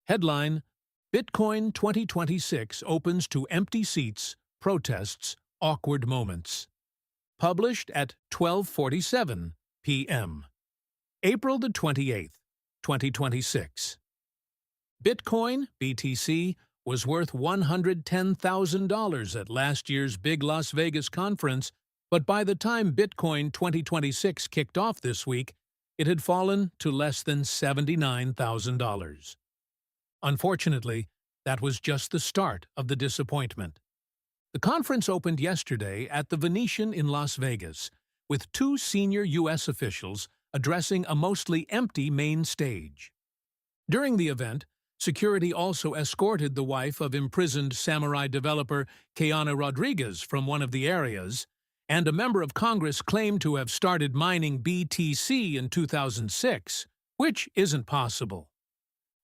Headline: Bitcoin 2026 opens to empty seats, protests, awkward moments. Published at 12:47 p.m. April the 28th, 2026. Bitcoin, BTC, was worth $110,000 at last year's big Las Vegas conference, but by the time Bitcoin 2026 kicked off this week, it had fallen to less than $79,000. Unfortunately, that was just the start of the disappointment. The conference opened yesterday at the Venetian in Las Vegas, with two senior U.S. officials addressing a mostly empty main stage. During the event, security also escorted the wife of imprisoned samurai developer Keanu Rodriguez from one of the areas, and a member of Congress claimed to have started mining BTC in 2006, which isn't possible.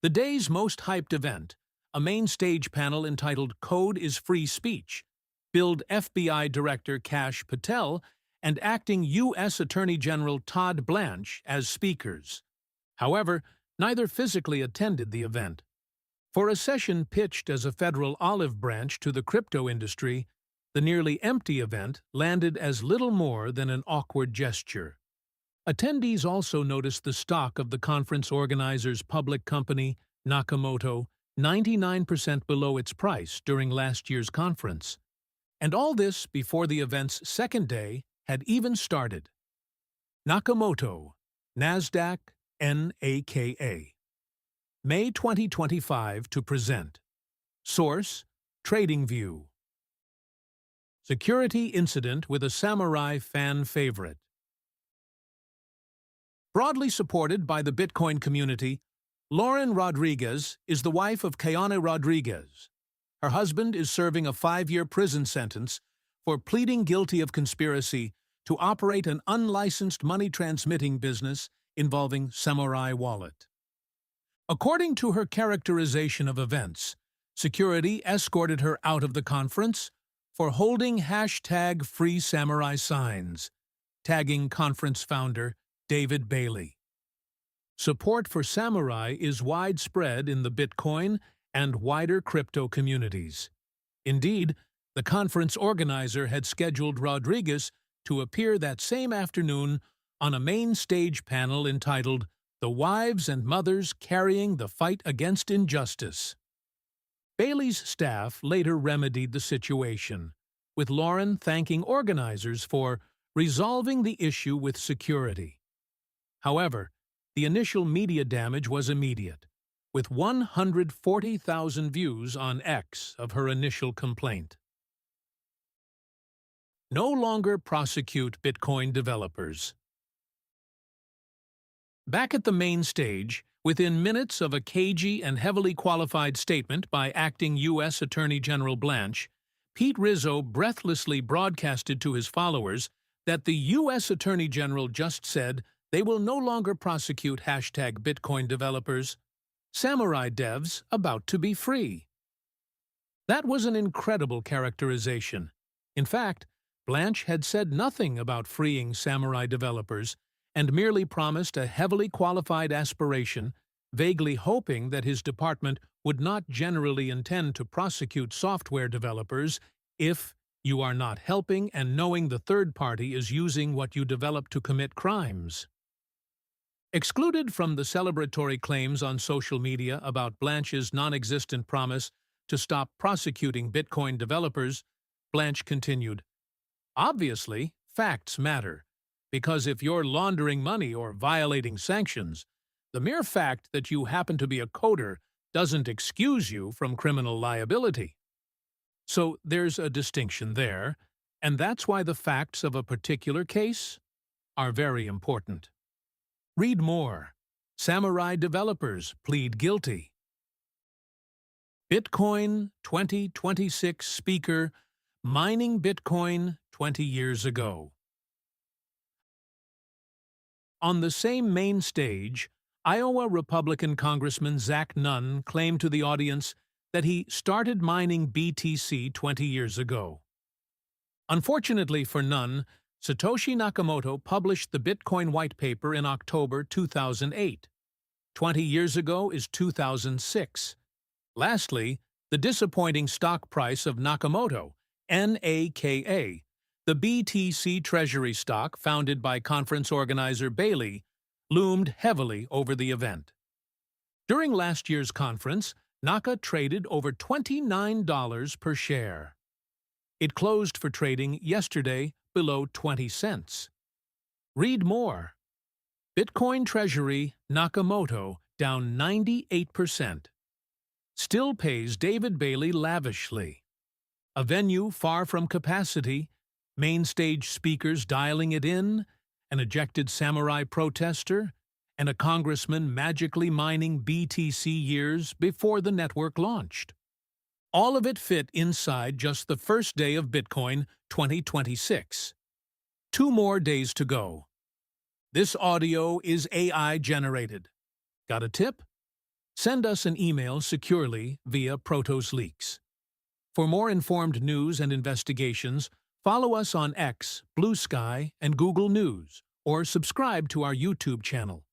The day's most hyped event, a main stage panel entitled Code is Free Speech, billed FBI Director Kash Patel and acting U.S. Attorney General Todd Blanche as speakers. However, neither physically attended the event. For a session pitched as a federal olive branch to the crypto industry, the nearly empty event landed as little more than an awkward gesture. Attendees also noticed the stock of the conference organizer's public company, NAKA, 99% below its price during last year's conference. And all this before the event's second day had even started. Nakamoto, NASDAQ, NAKA. May 2025 to present. Source: TradingView. Security incident with a samurai fan favorite. Broadly supported by the Bitcoin community, Lauren Rodriguez is the wife of Keanu Rodriguez. Her husband is serving a 5-year prison sentence for pleading guilty of conspiracy to operate an unlicensed money-transmitting business involving Samurai Wallet. According to her characterization of events, security escorted her out of the conference for holding #FreeSamurai signs, tagging conference founder David Bailey. Support for samurai is widespread in the Bitcoin and wider crypto communities. Indeed, the conference organizer had scheduled Rodriguez to appear that same afternoon on a main stage panel entitled "The Wives and Mothers Carrying the Fight Against Injustice." Bailey's staff later remedied the situation, with Lauren thanking organizers for resolving the issue with security. However, the initial media damage was immediate, with 140,000 views on X of her initial complaint. No longer prosecute Bitcoin developers. Back at the main stage, within minutes of a cagey and heavily qualified statement by acting U.S. Attorney General Blanche, Pete Rizzo breathlessly broadcasted to his followers that the U.S. Attorney General just said they will no longer prosecute #Bitcoin developers. Samurai devs about to be free. That was an incredible characterization. In fact, Blanche had said nothing about freeing samurai developers and merely promised a heavily qualified aspiration, vaguely hoping that his department would not generally intend to prosecute software developers if you are not helping and knowing the third party is using what you develop to commit crimes. Excluded from the celebratory claims on social media about Blanche's non-existent promise to stop prosecuting Bitcoin developers, Blanche continued, "Obviously, facts matter, because if you're laundering money or violating sanctions, the mere fact that you happen to be a coder doesn't excuse you from criminal liability. So there's a distinction there, and that's why the facts of a particular case are very important." Read more. Samurai developers plead guilty. Bitcoin 2026 speaker mining Bitcoin 20 years ago. On the same main stage, Iowa Republican Congressman Zach Nunn claimed to the audience that he started mining BTC 20 years ago. Unfortunately for Nunn, Satoshi Nakamoto published the Bitcoin white paper in October 2008. 20 years ago is 2006. Lastly, the disappointing stock price of Nakamoto, NAKA, the BTC Treasury stock founded by conference organizer Bailey, loomed heavily over the event. During last year's conference, NAKA traded over $29 per share. It closed for trading yesterday below 20 cents. Read more. Bitcoin Treasury Nakamoto down 98%. Still pays David Bailey lavishly. A venue far from capacity, main stage speakers dialing it in, an ejected samurai protester, and a congressman magically mining BTC years before the network launched. All of it fit inside just the first day of Bitcoin 2026. 2 more days to go. This audio is AI generated. Got a tip? Send us an email securely via Protos Leaks. For more informed news and investigations, follow us on X, Blue Sky, and Google News, or subscribe to our YouTube channel.